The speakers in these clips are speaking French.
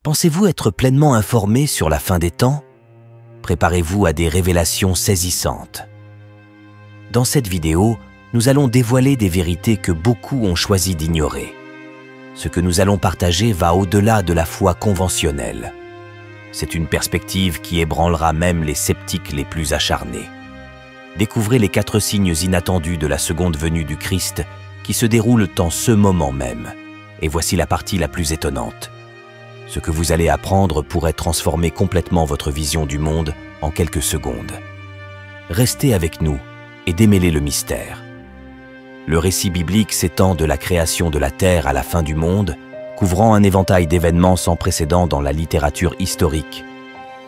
Pensez-vous être pleinement informé sur la fin des temps? Préparez-vous à des révélations saisissantes. Dans cette vidéo, nous allons dévoiler des vérités que beaucoup ont choisi d'ignorer. Ce que nous allons partager va au-delà de la foi conventionnelle. C'est une perspective qui ébranlera même les sceptiques les plus acharnés. Découvrez les 4 signes inattendus de la seconde venue du Christ qui se déroulent en ce moment même. Et voici la partie la plus étonnante. Ce que vous allez apprendre pourrait transformer complètement votre vision du monde en quelques secondes. Restez avec nous et démêlez le mystère. Le récit biblique s'étend de la création de la Terre à la fin du monde, couvrant un éventail d'événements sans précédent dans la littérature historique.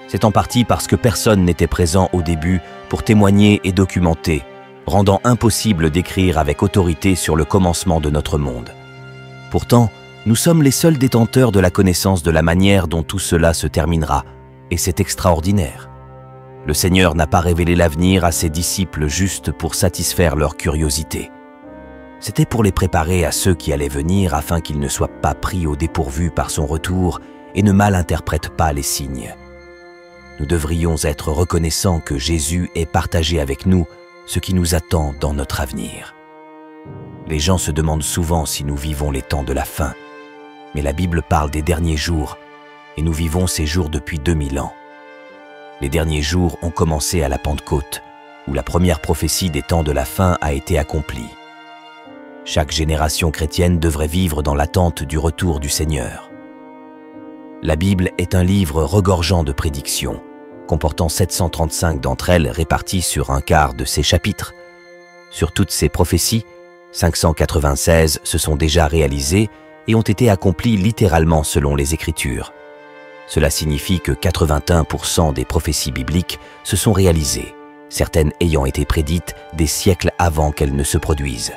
C'est en partie parce que personne n'était présent au début pour témoigner et documenter, rendant impossible d'écrire avec autorité sur le commencement de notre monde. Pourtant, nous sommes les seuls détenteurs de la connaissance de la manière dont tout cela se terminera, et c'est extraordinaire. Le Seigneur n'a pas révélé l'avenir à ses disciples juste pour satisfaire leur curiosité. C'était pour les préparer à ceux qui allaient venir afin qu'ils ne soient pas pris au dépourvu par son retour et ne mal interprètent pas les signes. Nous devrions être reconnaissants que Jésus ait partagé avec nous ce qui nous attend dans notre avenir. Les gens se demandent souvent si nous vivons les temps de la fin, mais la Bible parle des derniers jours, et nous vivons ces jours depuis 2000 ans. Les derniers jours ont commencé à la Pentecôte, où la première prophétie des temps de la fin a été accomplie. Chaque génération chrétienne devrait vivre dans l'attente du retour du Seigneur. La Bible est un livre regorgeant de prédictions, comportant 735 d'entre elles réparties sur un quart de ses chapitres. Sur toutes ces prophéties, 596 se sont déjà réalisées et ont été accomplies littéralement selon les Écritures. Cela signifie que 81% des prophéties bibliques se sont réalisées, certaines ayant été prédites des siècles avant qu'elles ne se produisent.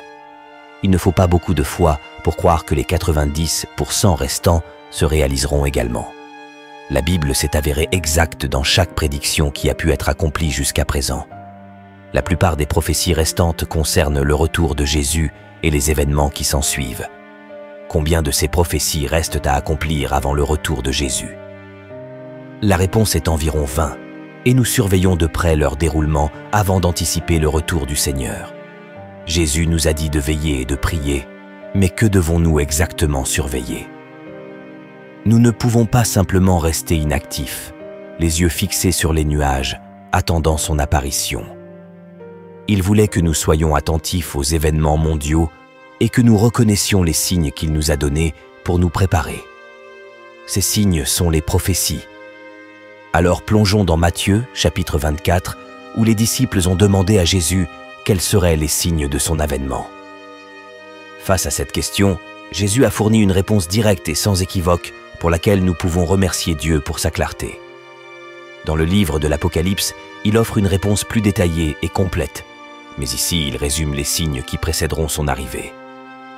Il ne faut pas beaucoup de foi pour croire que les 90% restants se réaliseront également. La Bible s'est avérée exacte dans chaque prédiction qui a pu être accomplie jusqu'à présent. La plupart des prophéties restantes concernent le retour de Jésus et les événements qui s'ensuivent. Combien de ces prophéties restent à accomplir avant le retour de Jésus? La réponse est environ 20, et nous surveillons de près leur déroulement avant d'anticiper le retour du Seigneur. Jésus nous a dit de veiller et de prier, mais que devons-nous exactement surveiller? Nous ne pouvons pas simplement rester inactifs, les yeux fixés sur les nuages, attendant son apparition. Il voulait que nous soyons attentifs aux événements mondiaux et que nous reconnaissions les signes qu'il nous a donnés pour nous préparer. Ces signes sont les prophéties. Alors plongeons dans Matthieu, chapitre 24, où les disciples ont demandé à Jésus quels seraient les signes de son avènement. Face à cette question, Jésus a fourni une réponse directe et sans équivoque pour laquelle nous pouvons remercier Dieu pour sa clarté. Dans le livre de l'Apocalypse, il offre une réponse plus détaillée et complète, mais ici il résume les signes qui précéderont son arrivée.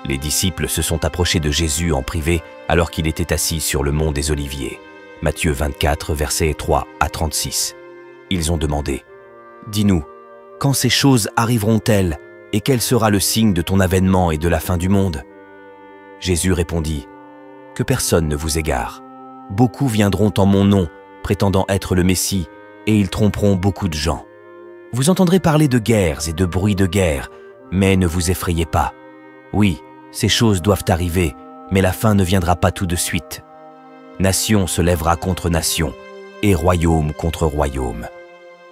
Les disciples se sont approchés de Jésus en privé alors qu'il était assis sur le mont des Oliviers. Matthieu 24, versets 3 à 36. Ils ont demandé « Dis-nous, quand ces choses arriveront-elles et quel sera le signe de ton avènement et de la fin du monde ?» Jésus répondit « Que personne ne vous égare. Beaucoup viendront en mon nom, prétendant être le Messie, et ils tromperont beaucoup de gens. Vous entendrez parler de guerres et de bruits de guerre, mais ne vous effrayez pas. Oui, ces choses doivent arriver, mais la fin ne viendra pas tout de suite. Nation se lèvera contre nation, et royaume contre royaume.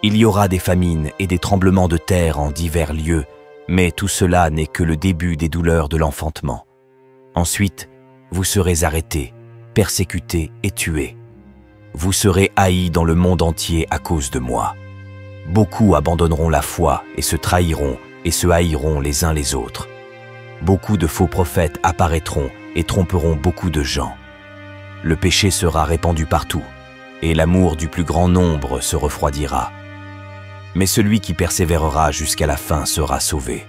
Il y aura des famines et des tremblements de terre en divers lieux, mais tout cela n'est que le début des douleurs de l'enfantement. Ensuite, vous serez arrêtés, persécutés et tués. Vous serez haïs dans le monde entier à cause de moi. Beaucoup abandonneront la foi et se trahiront et se haïront les uns les autres. Beaucoup de faux prophètes apparaîtront et tromperont beaucoup de gens. Le péché sera répandu partout, et l'amour du plus grand nombre se refroidira. Mais celui qui persévérera jusqu'à la fin sera sauvé.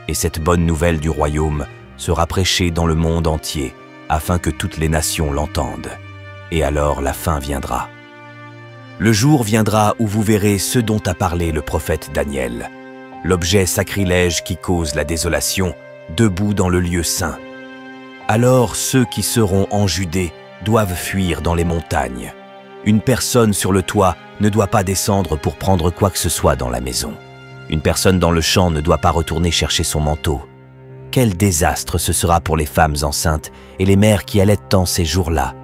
Et cette bonne nouvelle du royaume sera prêchée dans le monde entier, afin que toutes les nations l'entendent. Et alors la fin viendra. Le jour viendra où vous verrez ce dont a parlé le prophète Daniel, l'objet sacrilège qui cause la désolation, debout dans le lieu saint. Alors ceux qui seront en Judée doivent fuir dans les montagnes. Une personne sur le toit ne doit pas descendre pour prendre quoi que ce soit dans la maison. Une personne dans le champ ne doit pas retourner chercher son manteau. Quel désastre ce sera pour les femmes enceintes et les mères qui allaitent tant ces jours-là.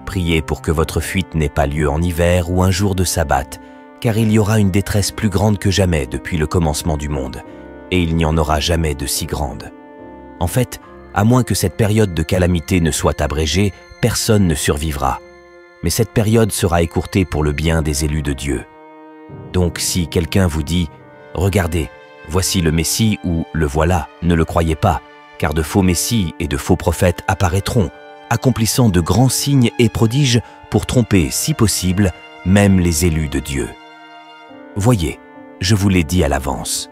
Priez pour que votre fuite n'ait pas lieu en hiver ou un jour de sabbat, car il y aura une détresse plus grande que jamais depuis le commencement du monde, et il n'y en aura jamais de si grande. En fait, à moins que cette période de calamité ne soit abrégée, personne ne survivra. Mais cette période sera écourtée pour le bien des élus de Dieu. Donc si quelqu'un vous dit « Regardez, voici le Messie » ou « Le voilà », ne le croyez pas, car de faux messies et de faux prophètes apparaîtront, accomplissant de grands signes et prodiges pour tromper, si possible, même les élus de Dieu. Voyez, je vous l'ai dit à l'avance.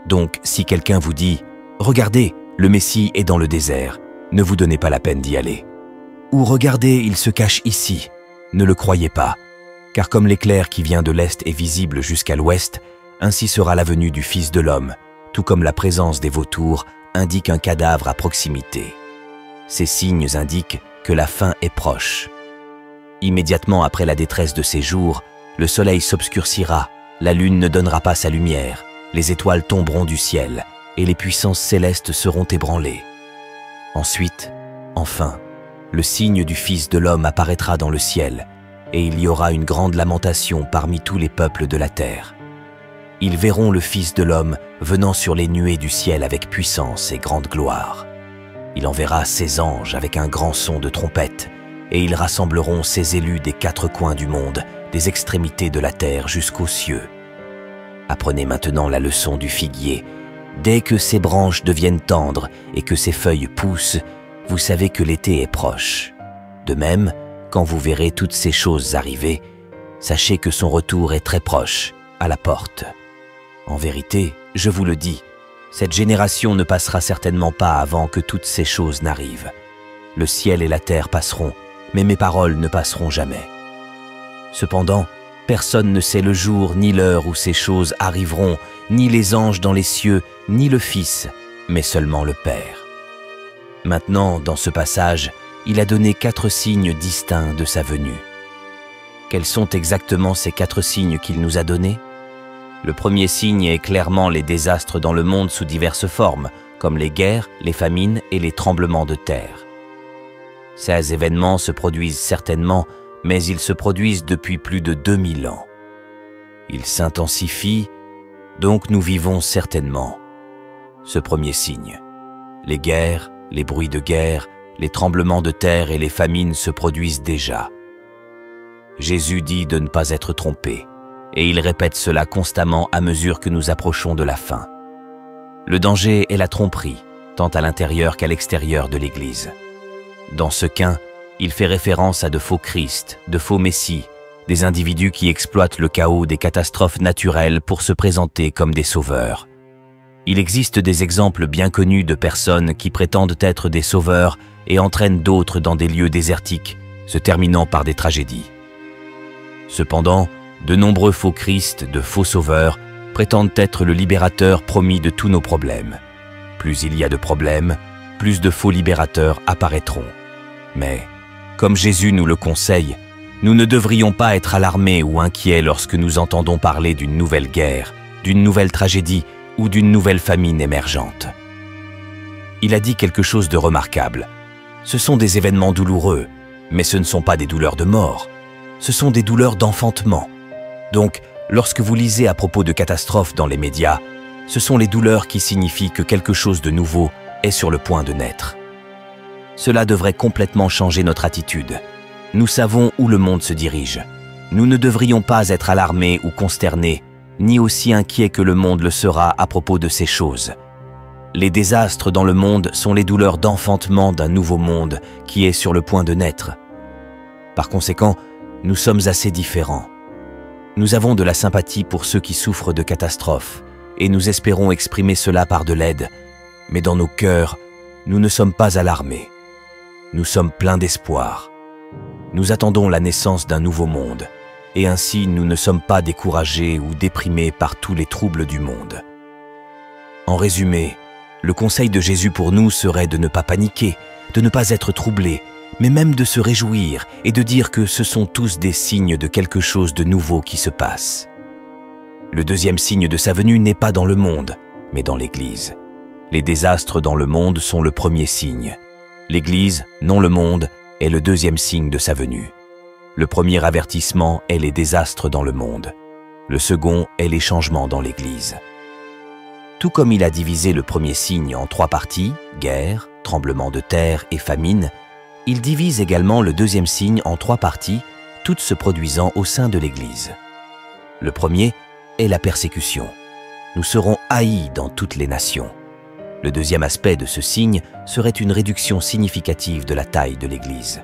Donc, si quelqu'un vous dit « Regardez, le Messie est dans le désert », ne vous donnez pas la peine d'y aller. Ou « Regardez, il se cache ici », ne le croyez pas, car comme l'éclair qui vient de l'Est est visible jusqu'à l'Ouest, ainsi sera la venue du Fils de l'homme, tout comme la présence des vautours indique un cadavre à proximité. Ces signes indiquent que la fin est proche. Immédiatement après la détresse de ces jours, le soleil s'obscurcira, la lune ne donnera pas sa lumière, les étoiles tomberont du ciel et les puissances célestes seront ébranlées. Ensuite, enfin, le signe du Fils de l'homme apparaîtra dans le ciel et il y aura une grande lamentation parmi tous les peuples de la terre. Ils verront le Fils de l'homme venant sur les nuées du ciel avec puissance et grande gloire. Il enverra ses anges avec un grand son de trompette, et ils rassembleront ses élus des quatre coins du monde, des extrémités de la terre jusqu'aux cieux. Apprenez maintenant la leçon du figuier. Dès que ses branches deviennent tendres et que ses feuilles poussent, vous savez que l'été est proche. De même, quand vous verrez toutes ces choses arriver, sachez que son retour est très proche, à la porte. En vérité, je vous le dis, cette génération ne passera certainement pas avant que toutes ces choses n'arrivent. Le ciel et la terre passeront, mais mes paroles ne passeront jamais. Cependant, personne ne sait le jour ni l'heure où ces choses arriveront, ni les anges dans les cieux, ni le Fils, mais seulement le Père. Maintenant, dans ce passage, il a donné 4 signes distincts de sa venue. Quels sont exactement ces 4 signes qu'il nous a donnés ? Le premier signe est clairement les désastres dans le monde sous diverses formes, comme les guerres, les famines et les tremblements de terre. Ces événements se produisent certainement, mais ils se produisent depuis plus de 2000 ans. Ils s'intensifient, donc nous vivons certainement ce premier signe. Les guerres, les bruits de guerre, les tremblements de terre et les famines se produisent déjà. Jésus dit de ne pas être trompé. Et il répète cela constamment à mesure que nous approchons de la fin. Le danger est la tromperie, tant à l'intérieur qu'à l'extérieur de l'Église. Dans ce cas, il fait référence à de faux Christ, de faux Messies, des individus qui exploitent le chaos des catastrophes naturelles pour se présenter comme des sauveurs. Il existe des exemples bien connus de personnes qui prétendent être des sauveurs et entraînent d'autres dans des lieux désertiques, se terminant par des tragédies. Cependant, de nombreux faux Christ, de faux sauveurs, prétendent être le libérateur promis de tous nos problèmes. Plus il y a de problèmes, plus de faux libérateurs apparaîtront. Mais, comme Jésus nous le conseille, nous ne devrions pas être alarmés ou inquiets lorsque nous entendons parler d'une nouvelle guerre, d'une nouvelle tragédie ou d'une nouvelle famine émergente. Il a dit quelque chose de remarquable. Ce sont des événements douloureux, mais ce ne sont pas des douleurs de mort. Ce sont des douleurs d'enfantement. Donc, lorsque vous lisez à propos de catastrophes dans les médias, ce sont les douleurs qui signifient que quelque chose de nouveau est sur le point de naître. Cela devrait complètement changer notre attitude. Nous savons où le monde se dirige. Nous ne devrions pas être alarmés ou consternés, ni aussi inquiets que le monde le sera à propos de ces choses. Les désastres dans le monde sont les douleurs d'enfantement d'un nouveau monde qui est sur le point de naître. Par conséquent, nous sommes assez différents. Nous avons de la sympathie pour ceux qui souffrent de catastrophes et nous espérons exprimer cela par de l'aide, mais dans nos cœurs, nous ne sommes pas alarmés. Nous sommes pleins d'espoir. Nous attendons la naissance d'un nouveau monde et ainsi nous ne sommes pas découragés ou déprimés par tous les troubles du monde. En résumé, le conseil de Jésus pour nous serait de ne pas paniquer, de ne pas être troublés, mais même de se réjouir et de dire que ce sont tous des signes de quelque chose de nouveau qui se passe. Le deuxième signe de sa venue n'est pas dans le monde, mais dans l'Église. Les désastres dans le monde sont le premier signe. L'Église, non le monde, est le deuxième signe de sa venue. Le premier avertissement est les désastres dans le monde. Le second est les changements dans l'Église. Tout comme il a divisé le premier signe en 3 parties, guerre, tremblement de terre et famine, il divise également le deuxième signe en 3 parties, toutes se produisant au sein de l'Église. Le premier est la persécution. Nous serons haïs dans toutes les nations. Le deuxième aspect de ce signe serait une réduction significative de la taille de l'Église.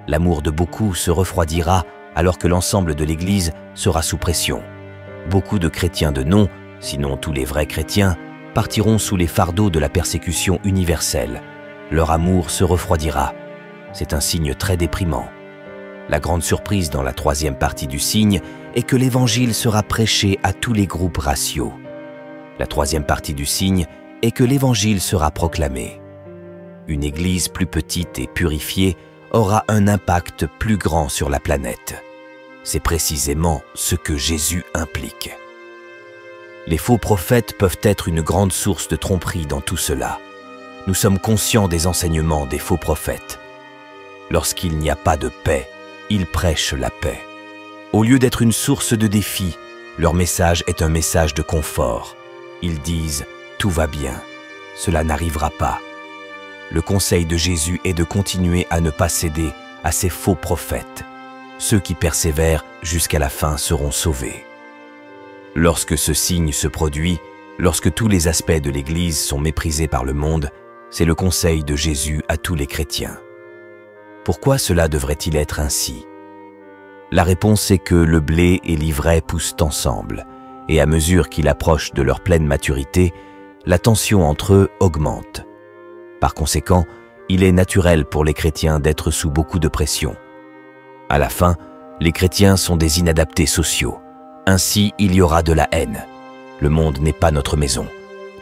L'amour de beaucoup se refroidira alors que l'ensemble de l'Église sera sous pression. Beaucoup de chrétiens de nom, sinon tous les vrais chrétiens, partiront sous les fardeaux de la persécution universelle. Leur amour se refroidira. C'est un signe très déprimant. La grande surprise dans la 3e partie du signe est que l'Évangile sera prêché à tous les groupes raciaux. La 3e partie du signe est que l'Évangile sera proclamé. Une Église plus petite et purifiée aura un impact plus grand sur la planète. C'est précisément ce que Jésus implique. Les faux prophètes peuvent être une grande source de tromperie dans tout cela. Nous sommes conscients des enseignements des faux prophètes. Lorsqu'il n'y a pas de paix, ils prêchent la paix. Au lieu d'être une source de défi, leur message est un message de confort. Ils disent « tout va bien ». Cela n'arrivera pas. Le conseil de Jésus est de continuer à ne pas céder à ces faux prophètes. Ceux qui persévèrent jusqu'à la fin seront sauvés. Lorsque ce signe se produit, lorsque tous les aspects de l'Église sont méprisés par le monde, c'est le conseil de Jésus à tous les chrétiens. Pourquoi cela devrait-il être ainsi? La réponse est que le blé et l'ivraie poussent ensemble, et à mesure qu'ils approchent de leur pleine maturité, la tension entre eux augmente. Par conséquent, il est naturel pour les chrétiens d'être sous beaucoup de pression. À la fin, les chrétiens sont des inadaptés sociaux. Ainsi, il y aura de la haine. Le monde n'est pas notre maison.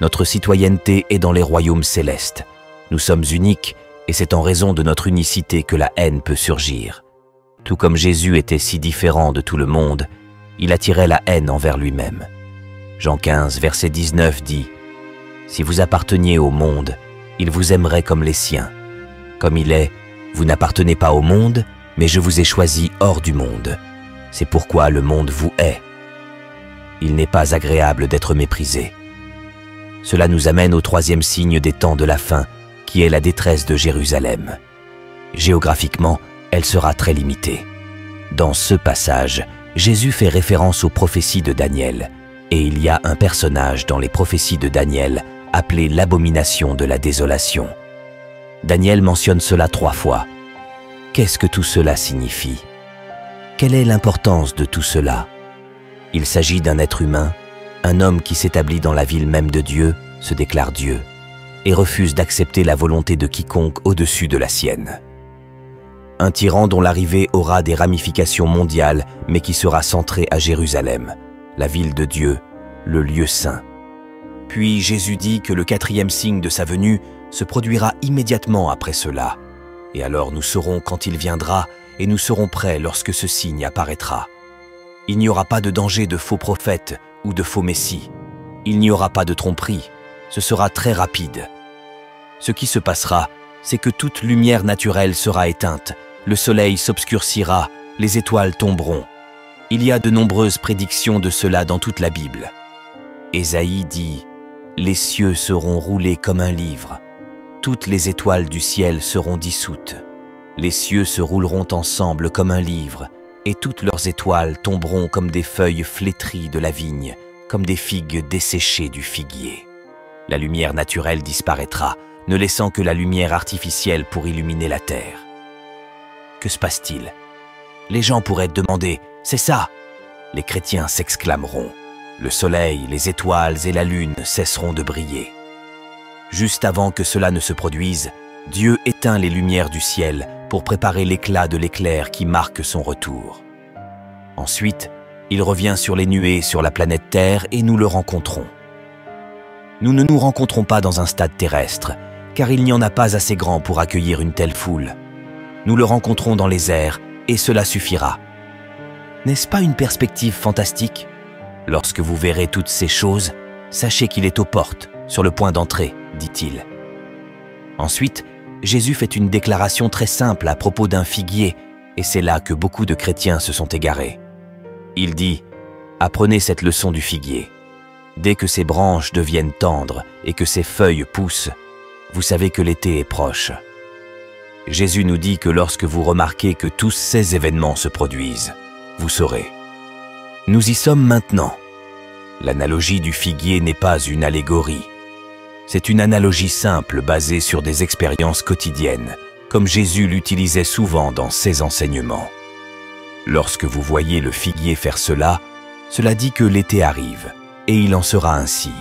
Notre citoyenneté est dans les royaumes célestes. Nous sommes uniques et c'est en raison de notre unicité que la haine peut surgir. Tout comme Jésus était si différent de tout le monde, il attirait la haine envers lui-même. Jean 15, verset 19 dit « Si vous apparteniez au monde, il vous aimerait comme les siens. Comme il est, vous n'appartenez pas au monde, mais je vous ai choisi hors du monde. C'est pourquoi le monde vous hait. Il n'est pas agréable d'être méprisé. » Cela nous amène au 3e signe des temps de la fin, qui est la détresse de Jérusalem. Géographiquement, elle sera très limitée. Dans ce passage, Jésus fait référence aux prophéties de Daniel, et il y a un personnage dans les prophéties de Daniel appelé l'abomination de la désolation. Daniel mentionne cela 3 fois. Qu'est-ce que tout cela signifie? Quelle est l'importance de tout cela? Il s'agit d'un être humain, un homme qui s'établit dans la ville même de Dieu, se déclare Dieu, et refuse d'accepter la volonté de quiconque au-dessus de la sienne. Un tyran dont l'arrivée aura des ramifications mondiales, mais qui sera centré à Jérusalem, la ville de Dieu, le lieu saint. Puis Jésus dit que le 4e signe de sa venue se produira immédiatement après cela. Et alors nous saurons quand il viendra, et nous serons prêts lorsque ce signe apparaîtra. Il n'y aura pas de danger de faux prophètes ou de faux messies. Il n'y aura pas de tromperie. Ce sera très rapide. Ce qui se passera, c'est que toute lumière naturelle sera éteinte, le soleil s'obscurcira, les étoiles tomberont. Il y a de nombreuses prédictions de cela dans toute la Bible. Ésaïe dit « Les cieux seront roulés comme un livre. Toutes les étoiles du ciel seront dissoutes. Les cieux se rouleront ensemble comme un livre, et toutes leurs étoiles tomberont comme des feuilles flétries de la vigne, comme des figues desséchées du figuier. La lumière naturelle disparaîtra, ne laissant que la lumière artificielle pour illuminer la terre. » Que se passe-t-il? Les gens pourraient demander « C'est ça !» Les chrétiens s'exclameront. Le soleil, les étoiles et la lune cesseront de briller. Juste avant que cela ne se produise, Dieu éteint les lumières du ciel pour préparer l'éclat de l'éclair qui marque son retour. Ensuite, il revient sur les nuées sur la planète Terre et nous le rencontrons. Nous ne nous rencontrons pas dans un stade terrestre, car il n'y en a pas assez grand pour accueillir une telle foule. nous le rencontrons dans les airs et cela suffira. N'est-ce pas une perspective fantastique? Lorsque vous verrez toutes ces choses, sachez qu'il est aux portes, sur le point d'entrer, dit-il. Ensuite, Jésus fait une déclaration très simple à propos d'un figuier, et c'est là que beaucoup de chrétiens se sont égarés. Il dit « Apprenez cette leçon du figuier. Dès que ses branches deviennent tendres et que ses feuilles poussent, vous savez que l'été est proche. » Jésus nous dit que lorsque vous remarquez que tous ces événements se produisent, vous saurez. Nous y sommes maintenant. L'analogie du figuier n'est pas une allégorie. C'est une analogie simple basée sur des expériences quotidiennes, comme Jésus l'utilisait souvent dans ses enseignements. Lorsque vous voyez le figuier faire cela, cela dit que l'été arrive, et il en sera ainsi.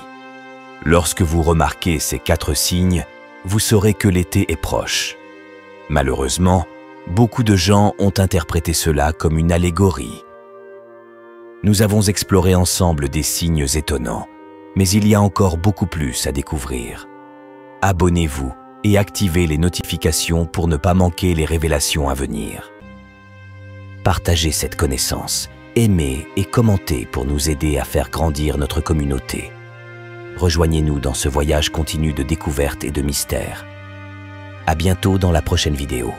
Lorsque vous remarquez ces 4 signes, vous saurez que l'été est proche. Malheureusement, beaucoup de gens ont interprété cela comme une allégorie. Nous avons exploré ensemble des signes étonnants, mais il y a encore beaucoup plus à découvrir. Abonnez-vous et activez les notifications pour ne pas manquer les révélations à venir. Partagez cette connaissance, aimez et commentez pour nous aider à faire grandir notre communauté. Rejoignez-nous dans ce voyage continu de découverte et de mystère. À bientôt dans la prochaine vidéo.